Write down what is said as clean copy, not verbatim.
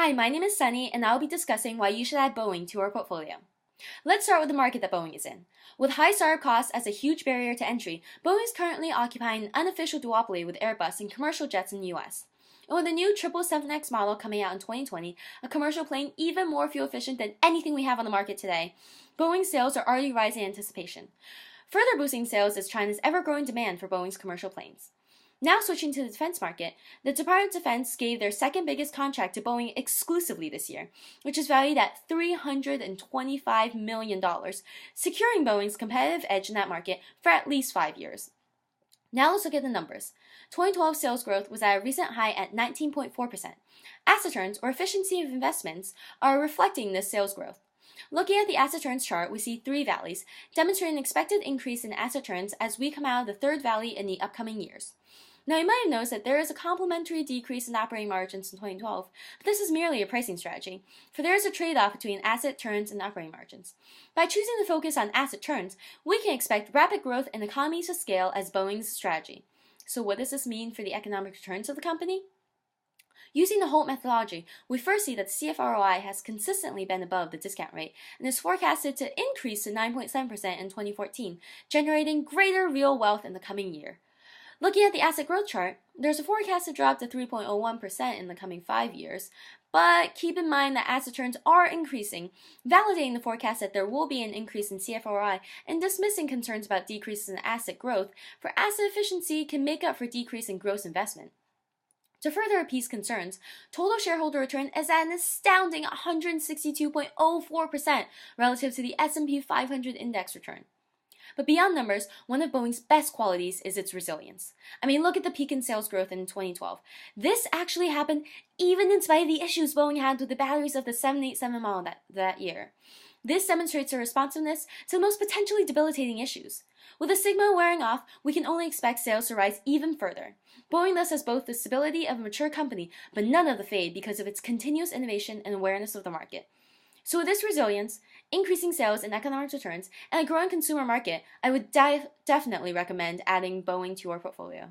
Hi, my name is Sunny, and I'll be discussing why you should add Boeing to our portfolio. Let's start with the market that Boeing is in. With high startup costs as a huge barrier to entry, Boeing is currently occupying an unofficial duopoly with Airbus in commercial jets in the US. And with the new 777X model coming out in 2020, a commercial plane even more fuel efficient than anything we have on the market today, Boeing's sales are already rising in anticipation. Further boosting sales is China's ever-growing demand for Boeing's commercial planes. Now switching to the defense market, the Department of Defense gave their second biggest contract to Boeing exclusively this year, which is valued at $325 million, securing Boeing's competitive edge in that market for at least 5 years. Now let's look at the numbers. 2012 sales growth was at a recent high at 19.4%. Asset turns, or efficiency of investments, are reflecting this sales growth. Looking at the asset turns chart, we see three valleys, demonstrating an expected increase in asset turns as we come out of the third valley in the upcoming years. Now, you might have noticed that there is a complementary decrease in operating margins in 2012, but this is merely a pricing strategy, for there is a trade-off between asset turns and operating margins. By choosing to focus on asset turns, we can expect rapid growth in economies of scale as Boeing's strategy. So what does this mean for the economic returns of the company? Using the HOLT methodology, we first see that the CFROI has consistently been above the discount rate and is forecasted to increase to 9.7% in 2014, generating greater real wealth in the coming year. Looking at the asset growth chart, there's a forecasted drop to 3.01% in the coming 5 years, but keep in mind that asset turns are increasing, validating the forecast that there will be an increase in CFROI and dismissing concerns about decreases in asset growth, for asset efficiency can make up for decrease in gross investment. To further appease concerns, total shareholder return is at an astounding 162.04% relative to the S&P 500 index return. But beyond numbers, one of Boeing's best qualities is its resilience. I mean, look at the peak in sales growth in 2012. This actually happened even in spite of the issues Boeing had with the batteries of the 787 model that year. This demonstrates their responsiveness to the most potentially debilitating issues. With the stigma wearing off, we can only expect sales to rise even further. Boeing thus has both the stability of a mature company, but none of the fade because of its continuous innovation and awareness of the market. So with this resilience, increasing sales and economic returns, and a growing consumer market, I would definitely recommend adding Boeing to your portfolio.